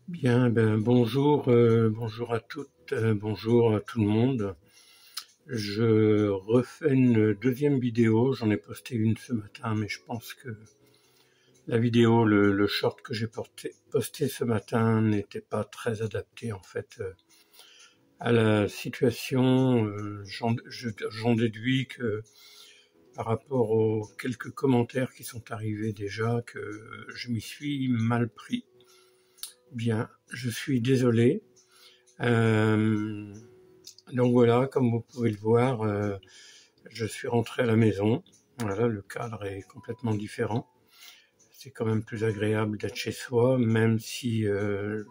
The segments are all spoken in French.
Bien, bonjour, bonjour à toutes, bonjour à tout le monde. Je refais une deuxième vidéo. J'en ai posté une ce matin, mais je pense que la vidéo, le short que j'ai posté ce matin n'était pas très adapté en fait à la situation. J'en déduis que par rapport aux quelques commentaires qui sont arrivés déjà, que je m'y suis mal pris. Bien, je suis désolé. Donc voilà, comme vous pouvez le voir, je suis rentré à la maison. Voilà, le cadre est complètement différent. C'est quand même plus agréable d'être chez soi, même si je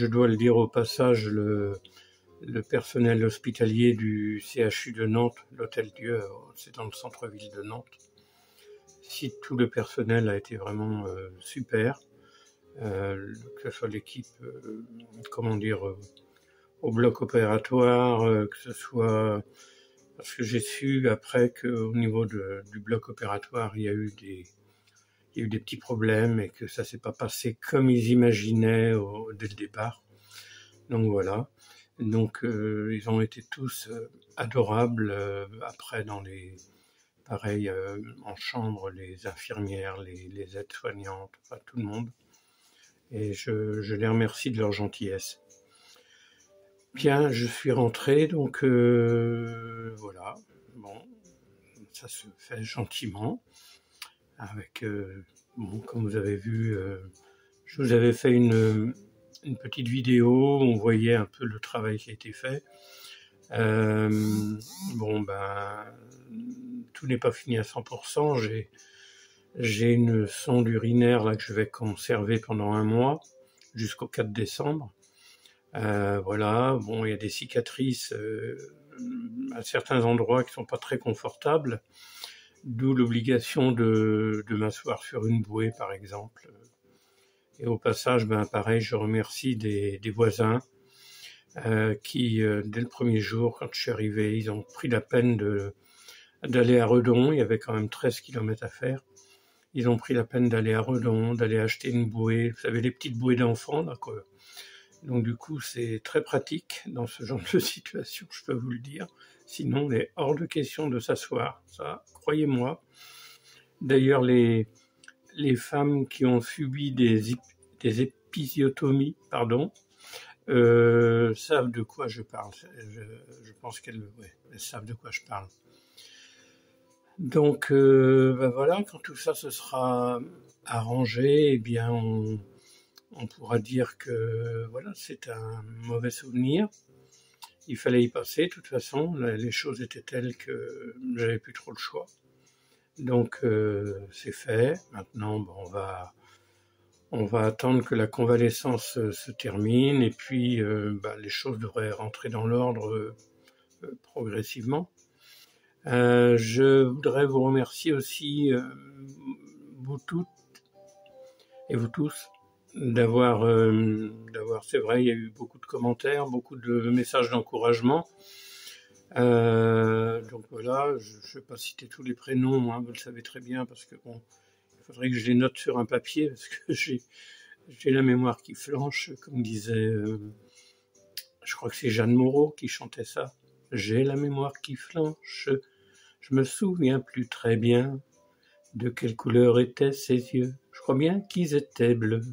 dois le dire au passage, le personnel hospitalier du CHU de Nantes, l'Hôtel Dieu, c'est dans le centre-ville de Nantes. Si tout le personnel a été vraiment super, que ce soit l'équipe, au bloc opératoire, que ce soit parce que j'ai su après qu'au niveau du bloc opératoire, il y a eu des petits problèmes et que ça s'est pas passé comme ils imaginaient dès le départ. Donc voilà. Donc ils ont été tous adorables. Après pareil en chambre, les infirmières, les aides-soignantes, enfin tout le monde. Et je les remercie de leur gentillesse. Bien, je suis rentré, donc voilà. Bon, ça se fait gentiment. Avec, comme vous avez vu, je vous avais fait une petite vidéo, on voyait un peu le travail qui a été fait. Tout n'est pas fini à 100%. J'ai une sonde urinaire là que je vais conserver pendant 1 mois, jusqu'au 4 décembre. Voilà, bon, il y a des cicatrices à certains endroits qui sont pas très confortables, d'où l'obligation de m'asseoir sur une bouée, par exemple. Et au passage, pareil, je remercie des voisins qui, dès le premier jour, quand je suis arrivé, ils ont pris la peine d'aller à Redon. Il y avait quand même 13 kilomètres à faire. Ils ont pris la peine d'aller à Redon, d'aller acheter une bouée. Vous savez, les petites bouées d'enfants, là, quoi. Donc du coup, c'est très pratique dans ce genre de situation, je peux vous le dire. Sinon, il est hors de question de s'asseoir, ça, croyez-moi. D'ailleurs, les femmes qui ont subi des épisiotomies, savent de quoi je parle. Je pense qu'elles savent de quoi je parle. Donc voilà, quand tout ça se sera arrangé, eh bien on pourra dire que voilà, c'est un mauvais souvenir. Il fallait y passer, de toute façon, les choses étaient telles que j'avais plus trop le choix. Donc c'est fait. Maintenant, on va attendre que la convalescence se termine et puis les choses devraient rentrer dans l'ordre progressivement. Je voudrais vous remercier aussi, vous toutes et vous tous, d'avoir, c'est vrai, il y a eu beaucoup de commentaires, beaucoup de messages d'encouragement. Donc voilà, je ne vais pas citer tous les prénoms, hein, vous le savez très bien, parce que bon, il faudrait que je les note sur un papier, parce que j'ai la mémoire qui flanche, comme disait, je crois que c'est Jeanne Moreau qui chantait ça. J'ai la mémoire qui flanche, je me souviens plus très bien de quelle couleur étaient ses yeux. Je crois bien qu'ils étaient bleus.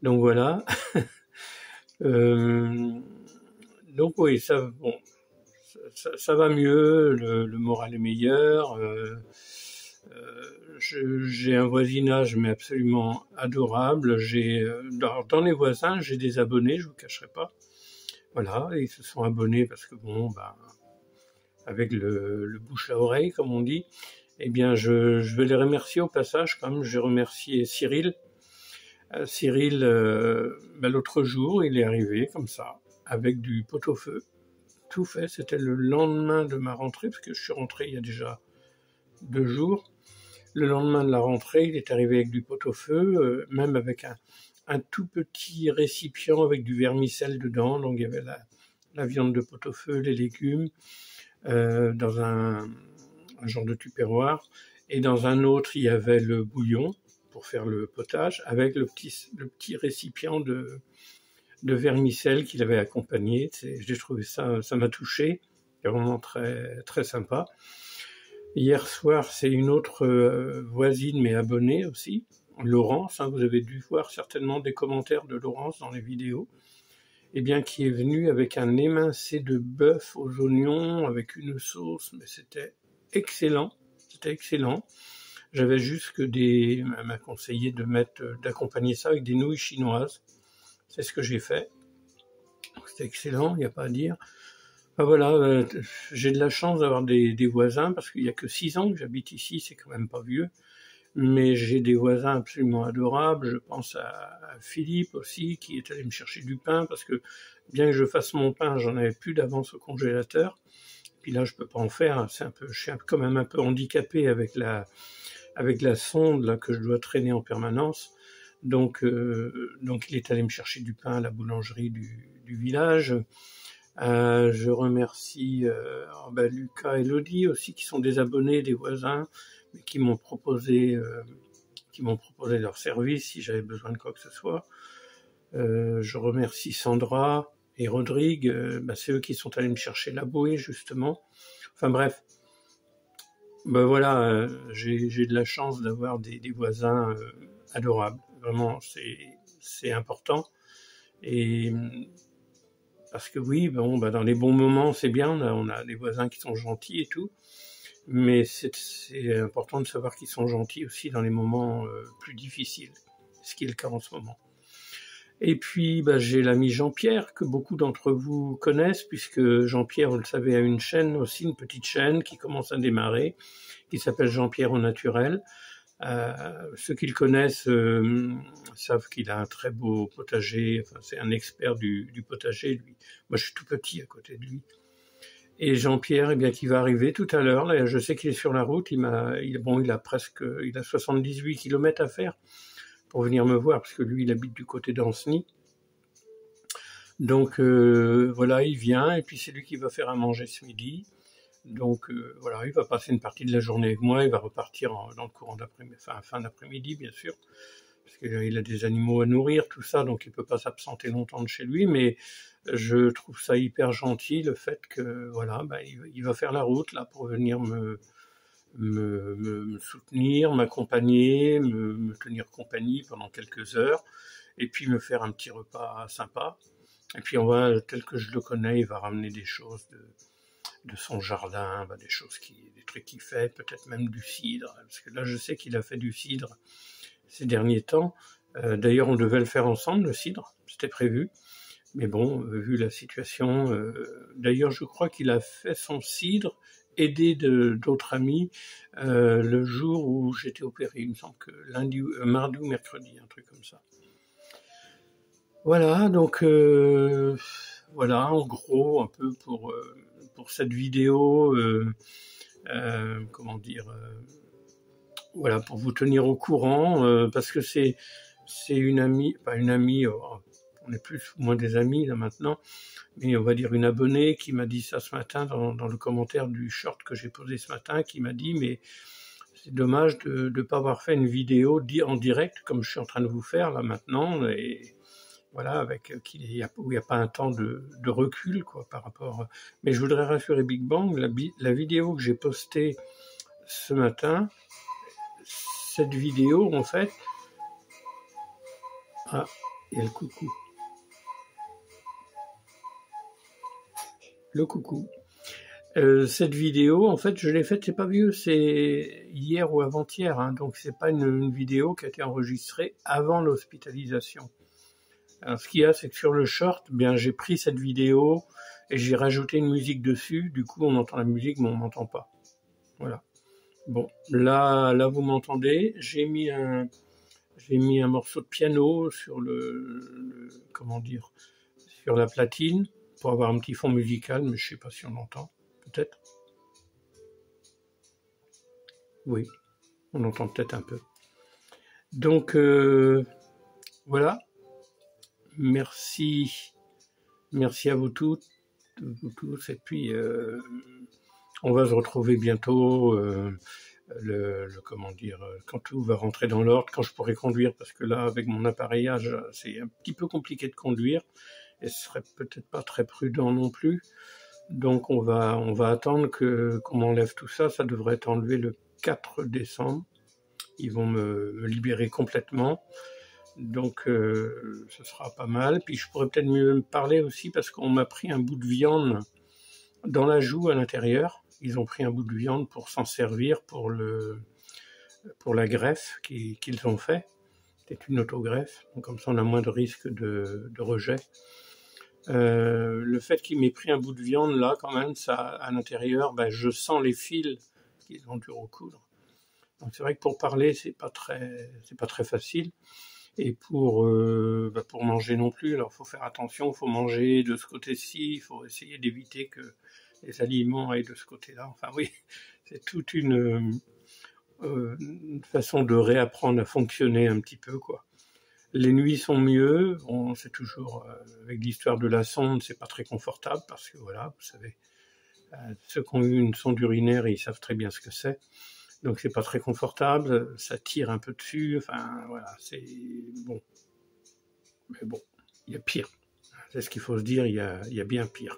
Donc voilà. Donc oui, ça va mieux, le moral est meilleur. J'ai un voisinage mais absolument adorable. Dans les voisins, j'ai des abonnés, je vous cacherai pas. Voilà, ils se sont abonnés parce que avec le bouche à oreille, comme on dit. Eh bien, je vais les remercier au passage, comme j'ai remercié Cyril. Cyril, l'autre jour, il est arrivé comme ça, avec du pot-au-feu. Tout fait, c'était le lendemain de ma rentrée, parce que je suis rentré il y a déjà 2 jours. Le lendemain de la rentrée, il est arrivé avec du pot-au-feu, même avec un tout petit récipient avec du vermicelle dedans. Donc il y avait la viande de pot-au-feu, les légumes, dans un genre de tupperware. Et dans un autre, il y avait le bouillon pour faire le potage, avec le petit récipient de vermicelle qu'il avait accompagné. J'ai trouvé ça m'a touché, c'est vraiment très, très sympa. Hier soir, c'est une autre voisine, mais abonnée aussi, Laurence, hein, vous avez dû voir certainement des commentaires de Laurence dans les vidéos, eh bien, qui est venue avec un émincé de bœuf aux oignons, avec une sauce, mais c'était excellent, J'avais juste elle m'a conseillé d'accompagner ça avec des nouilles chinoises. C'est ce que j'ai fait. C'était excellent, il n'y a pas à dire. Ah, voilà, j'ai de la chance d'avoir des voisins, parce qu'il n'y a que 6 ans que j'habite ici, c'est quand même pas vieux. Mais j'ai des voisins absolument adorables. Je pense à Philippe aussi, qui est allé me chercher du pain, parce que bien que je fasse mon pain, j'en avais plus d'avance au congélateur. Puis là, je peux pas en faire. Je suis quand même un peu handicapé avec la sonde là que je dois traîner en permanence. Donc il est allé me chercher du pain à la boulangerie du village. Je remercie Lucas et Elodie aussi, qui sont des abonnés, des voisins, mais qui m'ont proposé leur service si j'avais besoin de quoi que ce soit. Je remercie Sandra et Rodrigue, c'est eux qui sont allés me chercher la bouée justement. Enfin bref, voilà, j'ai de la chance d'avoir des voisins adorables. Vraiment, c'est important. Et parce que oui, dans les bons moments, c'est bien, on a des voisins qui sont gentils et tout, mais c'est important de savoir qu'ils sont gentils aussi dans les moments plus difficiles, ce qui est le cas en ce moment. Et puis, j'ai l'ami Jean-Pierre, que beaucoup d'entre vous connaissent, puisque Jean-Pierre, vous le savez, a une chaîne aussi, une petite chaîne qui commence à démarrer, qui s'appelle Jean-Pierre au naturel. Ceux qui le connaissent savent qu'il a un très beau potager, enfin, c'est un expert du potager, lui. Moi, je suis tout petit à côté de lui. Et Jean-Pierre, qui va arriver tout à l'heure, là, je sais qu'il est sur la route, il a 78 km à faire pour venir me voir, parce que lui, il habite du côté d'Ancenis. Donc, voilà, il vient, et puis c'est lui qui va faire à manger ce midi. Donc voilà, il va passer une partie de la journée avec moi, il va repartir dans le courant d'après-midi, fin d'après-midi bien sûr, parce qu'il a des animaux à nourrir, tout ça, donc il peut pas s'absenter longtemps de chez lui, mais je trouve ça hyper gentil le fait que voilà, il va faire la route là pour venir me soutenir, m'accompagner, me tenir compagnie pendant quelques heures, et puis me faire un petit repas sympa. Et puis tel que je le connais, il va ramener des choses de son jardin, des trucs qu'il fait, peut-être même du cidre, parce que là je sais qu'il a fait du cidre ces derniers temps. D'ailleurs on devait le faire ensemble, le cidre, c'était prévu, mais bon, vu la situation, d'ailleurs je crois qu'il a fait son cidre aidé d'autres amis le jour où j'étais opéré, il me semble que mardi ou mercredi, un truc comme ça. Voilà, donc voilà, en gros, un peu pour cette vidéo, voilà, pour vous tenir au courant, parce que c'est une amie, pas une amie, on est plus ou moins des amis là maintenant, mais on va dire une abonnée qui m'a dit ça ce matin dans le commentaire du short que j'ai posé ce matin, qui m'a dit mais c'est dommage de ne pas avoir fait une vidéo en direct comme je suis en train de vous faire là maintenant, et voilà, où il n'y a pas un temps de recul quoi par rapport. Mais je voudrais rassurer Big Bang, la vidéo que j'ai postée ce matin, cette vidéo en fait, il y a le coucou. Le coucou. Cette vidéo, en fait, je l'ai faite, c'est pas vieux, c'est hier ou avant-hier, hein, donc c'est pas une vidéo qui a été enregistrée avant l'hospitalisation. Alors, ce qu'il y a, c'est que sur le short, j'ai pris cette vidéo et j'ai rajouté une musique dessus. Du coup, on entend la musique, mais on m'entend pas. Voilà. Bon, là, vous m'entendez. J'ai mis un morceau de piano sur sur la platine pour avoir un petit fond musical, mais je sais pas si on entend. Peut-être. Oui, on entend peut-être un peu. Donc, voilà. Merci à vous tous, et puis on va se retrouver bientôt comment dire, quand tout va rentrer dans l'ordre, quand je pourrai conduire, parce que là, avec mon appareillage, c'est un petit peu compliqué de conduire, et ce serait peut-être pas très prudent non plus. Donc on va attendre qu'on m'enlève tout ça. Ça devrait être enlevé le 4 décembre. Ils vont me libérer complètement. Donc ce sera pas mal. Puis je pourrais peut-être mieux me parler aussi parce qu'on m'a pris un bout de viande dans la joue à l'intérieur. Ils ont pris un bout de viande pour s'en servir pour la greffe qu'ils ont fait. C'est une autogreffe, donc comme ça on a moins de risque de rejet. Le fait qu'il m'ait pris un bout de viande là, quand même, ça à l'intérieur, ben, je sens les fils qu'ils ont dû recoudre. Donc c'est vrai que pour parler, c'est pas très facile. Et pour manger non plus, alors il faut faire attention, il faut manger de ce côté-ci, il faut essayer d'éviter que les aliments aillent de ce côté-là. Enfin oui, c'est toute une façon de réapprendre à fonctionner un petit peu, quoi. Les nuits sont mieux, c'est toujours, avec l'histoire de la sonde, c'est pas très confortable, parce que voilà, vous savez, ceux qui ont eu une sonde urinaire, ils savent très bien ce que c'est. Donc c'est pas très confortable, ça tire un peu dessus, enfin voilà, c'est bon. Mais bon, il y a pire. C'est ce qu'il faut se dire, il y a bien pire.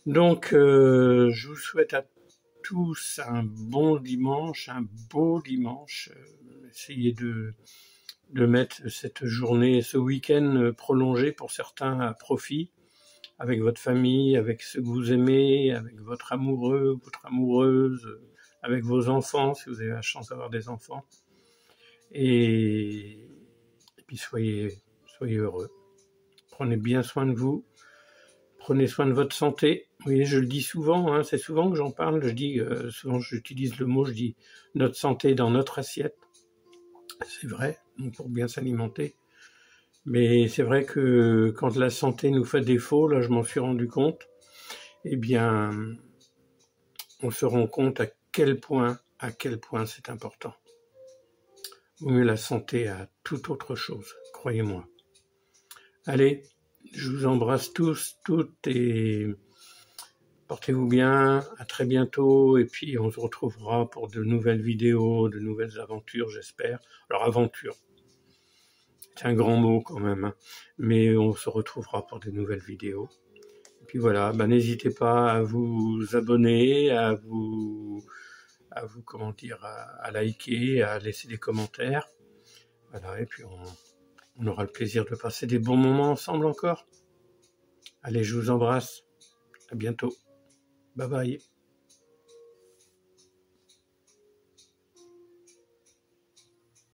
Donc je vous souhaite à tous un bon dimanche, un beau dimanche. Essayez de mettre cette journée, ce week-end prolongé pour certains à profit, avec votre famille, avec ceux que vous aimez, avec votre amoureux, votre amoureuse, avec vos enfants, si vous avez la chance d'avoir des enfants. Et puis soyez heureux. Prenez bien soin de vous. Prenez soin de votre santé. Vous voyez, je le dis souvent, hein, c'est souvent que j'en parle. Je dis, souvent j'utilise le mot, je dis notre santé dans notre assiette. C'est vrai, pour bien s'alimenter. Mais c'est vrai que quand la santé nous fait défaut, là je m'en suis rendu compte, eh bien, on se rend compte à quel point c'est important. Vaut mieux la santé à toute autre chose, croyez-moi. Allez, je vous embrasse tous, toutes, et portez-vous bien, à très bientôt, et puis on se retrouvera pour de nouvelles vidéos, de nouvelles aventures, j'espère. Alors, aventure, c'est un grand mot quand même, hein, mais on se retrouvera pour de nouvelles vidéos. Et puis voilà, n'hésitez pas à vous abonner, à comment dire, à liker, à laisser des commentaires. Voilà, et puis on aura le plaisir de passer des bons moments ensemble encore. Allez, je vous embrasse. À bientôt. Bye bye.